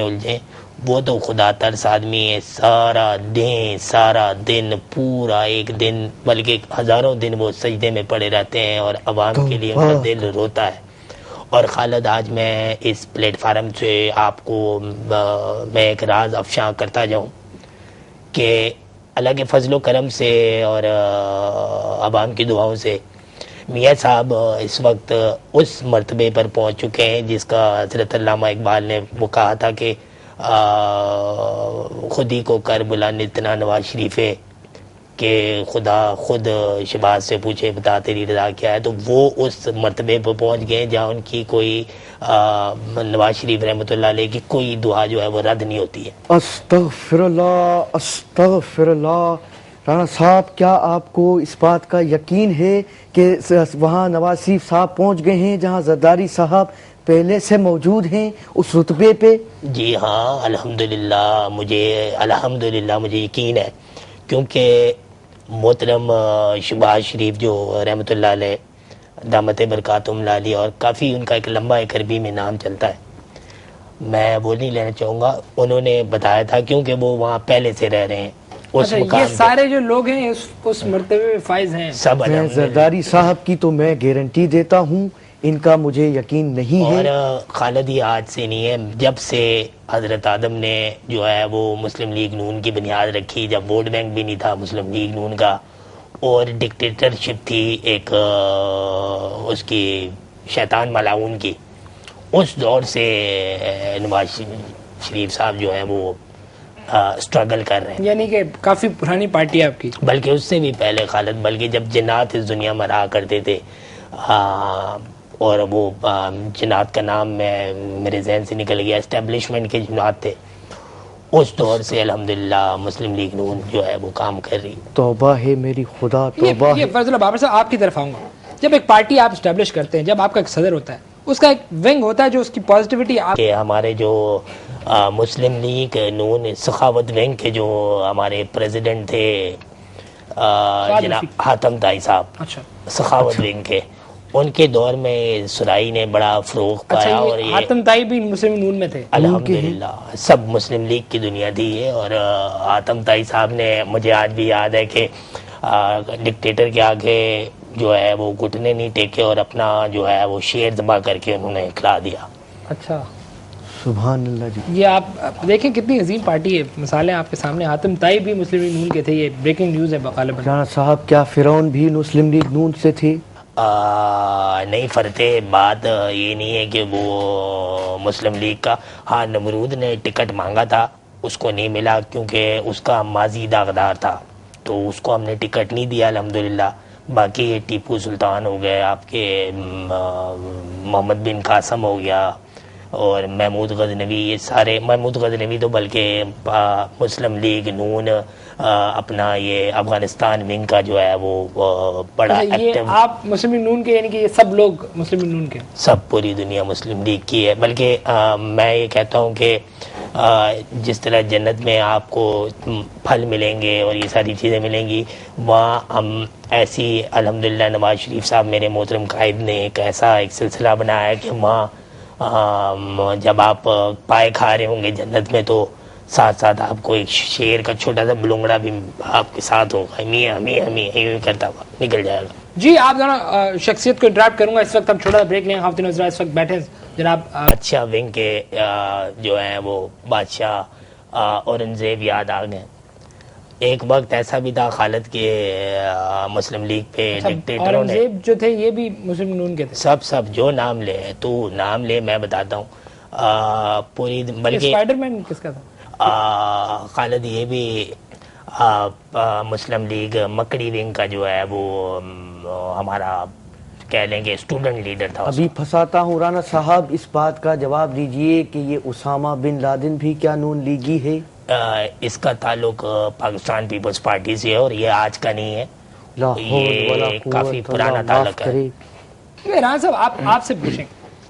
الجھیں. وہ تو خدا ترس آدمی ہے, سارا دن پورا ایک دن بلکہ ہزاروں دن وہ سجدے میں پڑے رہتے ہیں اور عوام کے لیے ان کا دل روتا ہے. اور خالد, آج میں اس پلیٹ فارم سے آپ کو میں ایک راز افشاں کرتا جاؤں کہ اللہ کے فضل و کرم سے اور عوام کی دعاؤں سے میاں صاحب اس وقت اس مرتبے پر پہنچ چکے ہیں جس کا حضرت علامہ اقبال نے وہ کہا تھا کہ خود ہی کو کر بلا اتنا نواز شریف ہے کہ خدا خود شہباز سے پوچھے بتا تیری رضا کیا ہے. تو وہ اس مرتبے پر پہنچ گئے جہاں ان کی کوئی نواز شریف رحمۃ اللہ علیہ کی کوئی دعا جو ہے وہ رد نہیں ہوتی ہے. استغفر اللہ. رانا صاحب, کیا آپ کو اس بات کا یقین ہے کہ وہاں نواز شریف صاحب پہنچ گئے ہیں جہاں زرداری صاحب پہلے سے موجود ہیں اس رتبے پہ؟ جی ہاں, الحمدللہ مجھے یقین ہے, کیونکہ محترم شہباز شریف جو رحمۃ اللہ علیہ دامت برکاتہم العالیہ, اور کافی ان کا ایک لمبا ایک عربی میں نام چلتا ہے, میں وہ نہیں لینا چاہوں گا, انہوں نے بتایا تھا کیونکہ وہ وہاں پہلے سے رہ رہے ہیں. یہ سارے جو لوگ ہیں اس مرتبے میں فائز ہیں سب. زرداری صاحب کی تو میں گارنٹی دیتا ہوں, ان کا مجھے یقین نہیں ہے. اور خالد, یہ آج سے نہیں ہے, جب سے حضرت آدم نے جو ہے وہ مسلم لیگ نون کی بنیاد رکھی, جب ووٹ بینک بھی نہیں تھا مسلم لیگ نون کا, اور ڈکٹیٹرشپ تھی ایک اس کی شیطان ملاعون کی, اس دور سے نواز شریف صاحب جو ہے وہ اسٹرگل کر رہے ہیں. یعنی کہ کافی پرانی پارٹی ہے آپ کی. بلکہ اس سے بھی پہلے خالد, بلکہ جب جنات اس دنیا میں رہا کرتے تھے, اور وہ جنات کا نام میرے ذہن سے نکل گیا, اسٹیبلشمنٹ کے جنات تھے, اس دور سے الحمدللہ مسلم لیگ نون جو ہے وہ کام کر رہی. توبہ ہے میری خدا, توبہ ہے. یہ فضل بابر صاحب آپ کی طرف آؤں گا. جب ایک پارٹی آپ اسٹیبلش کرتے ہیں, جب آپ کا ایک صدر ہوتا ہے, اس کا ایک ونگ ہوتا ہے جو اس کی پازیٹیوٹی کہ ہمارے جو مسلم لیگ نون سخاوت ونگ کے جو ہمارے پریزیڈنٹ تھے جناب حاتم طائی صاحب, سخاوت ونگ کے, ان کے دور میں سرائی نے بڑا فروغ پایا. اور یہ حاتم طائی بھی مسلم نون میں تھے الحمدللہ, سب مسلم لیگ کی دنیا تھی یہ. اور حاتم طائی صاحب نے, مجھے آج بھی یاد ہے کہ ڈکٹیٹر کے آگے جو ہے وہ گھٹنے نہیں ٹیکے اور اپنا جو ہے وہ شیر ذبح کر کے انہوں نے کھلا دیا. اچھا, سبحان اللہ جی. یہ آپ دیکھیں کتنی عظیم پارٹی ہے, مثالیں آپ کے سامنے. حاتم طائی بھی مسلم لیگ نون کے تھے, یہ بریکنگ نیوز ہے غالباً. رانا صاحب, کیا فرعون بھی مسلم لیگ نون سے تھے؟ نہیں فرتے, بات یہ نہیں ہے کہ وہ مسلم لیگ کا, ہاں نمرود نے ٹکٹ مانگا تھا, اس کو نہیں ملا کیونکہ اس کا ماضی داغدار تھا, تو اس کو ہم نے ٹکٹ نہیں دیا الحمدللہ. باقی ٹیپو سلطان ہو گئے, آپ کے محمد بن قاسم ہو گیا, اور محمود غزنوی, یہ سارے, محمود غزنوی تو بلکہ مسلم لیگ نون اپنا یہ افغانستان ونگ کا جو ہے وہ بڑا ایکٹیو. آپ مسلم لیگ نون کے, یعنی کہ یہ سب لوگ مسلم لیگ نون کے, سب پوری دنیا مسلم لیگ کی ہے. بلکہ میں یہ کہتا ہوں کہ جس طرح جنت میں آپ کو پھل ملیں گے اور یہ ساری چیزیں ملیں گی, وہاں ہم ایسی الحمدللہ نواز شریف صاحب میرے محترم قائد نے ایک ایسا ایک سلسلہ بنایا ہے کہ وہاں جب آپ پائے کھا رہے ہوں گے جنت میں, تو ساتھ ساتھ آپ کو ایک شیر کا چھوٹا سا بلونگڑا بھی آپ کے ساتھ ہوگا, ہمیں کرتا ہوا نکل جائے گا. جی, آپ دونوں شخصیت کو انٹریکٹ کروں گا. اس وقت ہم چھوٹا بریک لیں. خواتین و حضرات, اس وقت بیٹھے جناب بادشاہ ونگ کے جو ہیں وہ بادشاہ اورنگزیب یاد آ گئے. ایک وقت ایسا بھی تھا خالد کے مسلم لیگ پہ ڈکٹیٹروں نے, اورنگزیب جو تھے یہ بھی مسلم نون کے تھے. سب جو نام لے, تو نام لے, میں بتاتا ہوں پوری. بلکہ اسپائڈر مین کس کا تھا خالد, یہ بھی مسلم لیگ مکڑی ونگ کا جو ہے وہ ہمارا کہہ لیں گے اسٹوڈنٹ لیڈر تھا. ابھی پھنساتا ہوں رانا صاحب, اس بات کا جواب دیجئے کہ یہ اسامہ بن لادن بھی کیا نون لیگی ہے؟ اس کا تعلق پاکستان پیپلز پارٹی سے ہے, اور یہ آج کا نہیں ہے, یہ کافی پرانا تعلق ہے. رانا صاحب, آپ سے پوچھیں,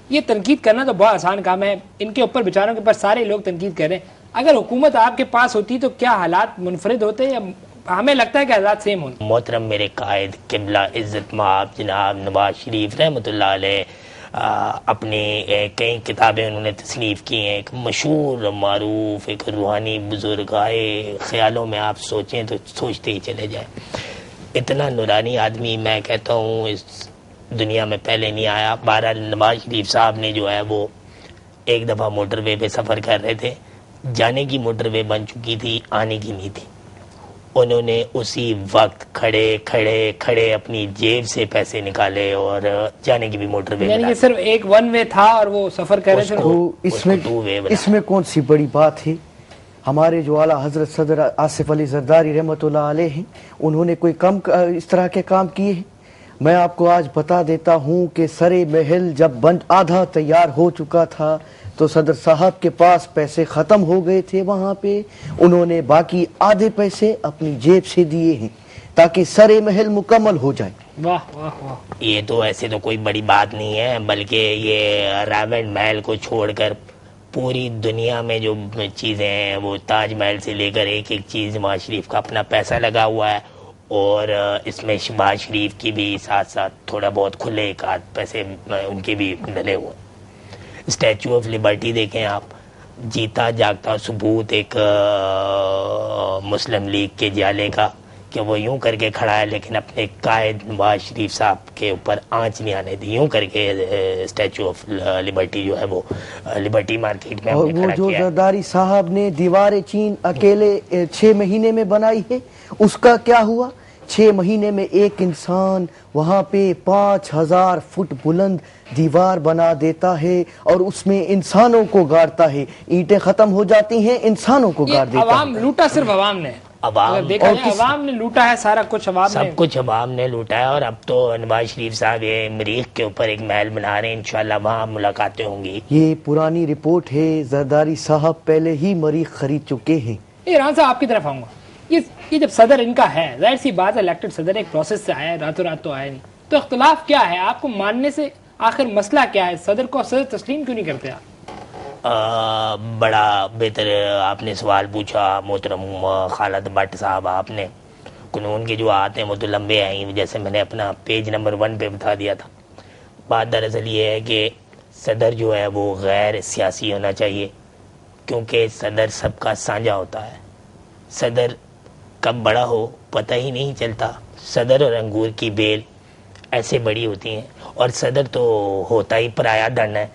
یہ تنقید کرنا تو بہت آسان کام ہے, ان کے اوپر بیچاروں کے اوپر سارے لوگ تنقید کر رہے ہیں. اگر حکومت آپ کے پاس ہوتی تو کیا حالات منفرد ہوتے, یا ہمیں لگتا ہے کہ حالات سیم ہوتے؟ محترم میرے قائد قبلہ عزت مآب جناب نواز شریف رحمۃ اللہ علیہ اپنی کئی کتابیں انہوں نے تصنیف کی ہیں. ایک مشہور معروف ایک روحانی بزرگ آئے خیالوں میں آپ سوچیں تو سوچتے ہی چلے جائیں. اتنا نورانی آدمی میں کہتا ہوں اس دنیا میں پہلے نہیں آیا. بہرحال نواز شریف صاحب نے جو ہے وہ ایک دفعہ موٹر وے پہ سفر کر رہے تھے, جانے کی موٹر وے بن چکی تھی, آنے کی نہیں تھی. انہوں نے اسی وقت کھڑے کھڑے کھڑے اپنی جیب سے پیسے نکالے اور جانے کی بھی موٹر وے یعنی کہ صرف ایک ون وے تھا اور وہ سفر کر رہے تھے. تو اس میں کون سی بڑی بات ہے؟ ہمارے جو اعلیٰ حضرت صدر آصف علی زرداری رحمۃ اللہ علیہ ہیں, انہوں نے کوئی کم اس طرح کے کام کیے ہیں؟ میں آپ کو آج بتا دیتا ہوں کہ سر محل جب آدھا تیار ہو چکا تھا تو صدر صاحب کے پاس پیسے ختم ہو گئے تھے وہاں پہ, انہوں نے باقی آدھے پیسے اپنی جیب سے دیے ہیں تاکہ سر محل مکمل ہو جائے. واہ واہ واہ. یہ تو ایسے تو کوئی بڑی بات نہیں ہے, بلکہ یہ راوند محل کو چھوڑ کر پوری دنیا میں جو چیزیں ہیں وہ تاج محل سے لے کر ایک ایک چیز نواز شریف کا اپنا پیسہ لگا ہوا ہے, اور اس میں شہباز شریف کی بھی ساتھ ساتھ تھوڑا بہت کھلے ایک آدھ پیسے ان کے بھی ڈلے ہوئے. اسٹیچو آف لبرٹی دیکھیں آپ, جیتا جاگتا ثبوت ایک مسلم لیگ کے جالے کا کہ وہ یوں کر کے کھڑا ہے لیکن اپنے قائد نواز شریف صاحب کے اوپر آنچ نہیں آنے دی, یوں کر کے اسٹیچو آف لبرٹی جو ہے وہ لبرٹی مارکیٹ میں اور وہ جو زرداری صاحب نے دیوار چین اکیلے 6 مہینے میں بنائی ہے, اس کا کیا ہوا؟ 6 مہینے میں ایک انسان وہاں پہ 5000 فٹ بلند دیوار بنا دیتا ہے اور اس میں انسانوں کو گاڑتا ہے. اینٹیں ختم ہو جاتی ہیں, انسانوں کو گاڑ دیتا ہے. عوام لوٹا, صرف عوام نے, عوام نے لوٹا ہے سارا کچھ, عوام نے سب کچھ عوام نے لوٹا ہے. اور اب تو نواز شریف صاحب یہ مریخ کے اوپر ایک محل بنا رہے ہیں, انشاءاللہ وہاں ملاقاتیں ہوں گی. یہ پرانی رپورٹ ہے, زرداری صاحب پہلے ہی مریخ خرید چکے ہیں. ایران صاحب آپ کی طرف آؤں گا. یہ جب صدر ان کا ہے, ظاہر سی بات ہے الیکٹڈ صدر ایک پروسیس سے آیا ہے, راتوں رات تو آیا نہیں, تو اختلاف کیا ہے آپ کو ماننے سے؟ آخر مسئلہ کیا ہے؟ صدر کو صدر تسلیم کیوں نہیں کرتے آپ؟ بڑا بہتر آپ نے سوال پوچھا محترم خالد بٹ صاحب. آپ نے قانون کے جو آتے ہیں وہ تو لمبے ہیں, جیسے میں نے اپنا پیج نمبر 1 پہ بتا دیا تھا. بات دراصل یہ ہے کہ صدر جو ہے وہ غیر سیاسی ہونا چاہیے, کیونکہ صدر سب کا سانجا ہوتا ہے. صدر کب بڑا ہو پتہ ہی نہیں چلتا. صدر اور انگور کی بیل ایسے بڑی ہوتی ہیں, اور صدر تو ہوتا ہی پرایا دھن ہے.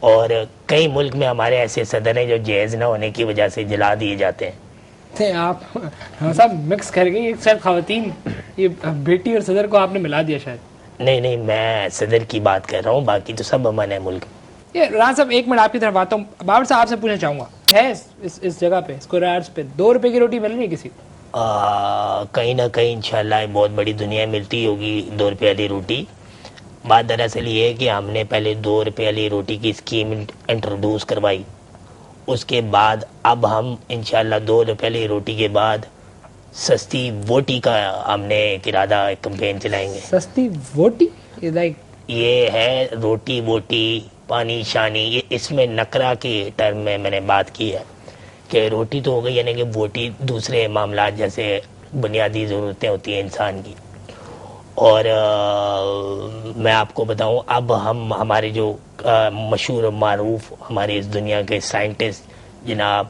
اور کئی ملک میں ہمارے ایسے صدر ہیں جو جائز نہ ہونے کی وجہ سے جلا دیے جاتے ہیں. آپ سب مکس کر گئی, ایک شاید خواتین, یہ بیٹی اور صدر کو آپ نے ملا دیا شاید. نہیں, میں صدر کی بات کر رہا ہوں, باقی تو سب امن ہے ملک. یہ رانا صاحب 1 منٹ آپ کی طرف آتا ہوں. بابر صاحب آپ سے پوچھنا چاہوں گا, ہے اس جگہ پہ اسکوائر پہ 2 روپے کی روٹی مل رہی ہے کسی کو؟ کہیں نہ کہیں انشاءاللہ بہت بڑی دنیا ملتی ہوگی 2 روپے والی روٹی. بات دراصل یہ ہے کہ ہم نے پہلے 2 روپے والی روٹی کی اسکیم انٹروڈیوس کروائی, اس کے بعد اب ہم انشاءاللہ 2 روپے والی روٹی کے بعد سستی ووٹی کا ہم نے ایک ارادہ, ایک کمپین چلائیں گے. سستی ووٹی یہ ہے روٹی ووٹی پانی شانی, یہ اس میں نقرہ کی ٹرم میں نے بات کی ہے کہ روٹی تو ہو گئی, یعنی کہ ووٹی دوسرے معاملات جیسے بنیادی ضرورتیں ہوتی ہیں انسان کی. اور میں آپ کو بتاؤں, اب ہمارے جو مشہور و معروف ہمارے اس دنیا کے سائنٹسٹ جناب,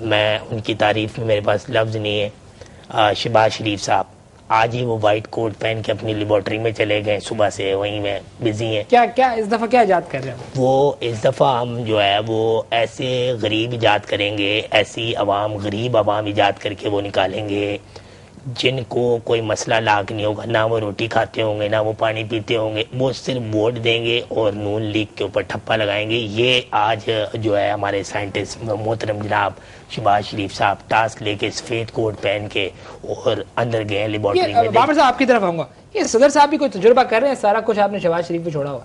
میں ان کی تعریف میں میرے پاس لفظ نہیں ہے, شہباز شریف صاحب آج ہی وہ وائٹ کوٹ پہن کے اپنی لیبارٹری میں چلے گئے, صبح سے وہیں میں بزی ہیں. کیا اس دفعہ کیا ایجاد کر رہے ہیں وہ؟ اس دفعہ ہم جو ہے وہ ایسے غریب ایجاد کریں گے, ایسی غریب عوام ایجاد کر کے وہ نکالیں گے جن کو کوئی مسئلہ لاحق نہیں ہوگا, نہ وہ روٹی کھاتے ہوں گے نہ وہ پانی پیتے ہوں گے, وہ صرف ووٹ دیں گے اور نون لیگ کے اوپر ٹھپا لگائیں گے. یہ آج جو ہے ہمارے سائنٹسٹ محترم جناب شہباز شریف صاحب ٹاسک لے کے سفید کوٹ پہن کے اور اندر گئے لیبارٹری میں. بابر صاحب آپ کی طرف آؤں گا, یہ صدر صاحب بھی کوئی تجربہ کر رہے ہیں, سارا کچھ آپ نے شہباز شریف پہ چھوڑا ہوا؟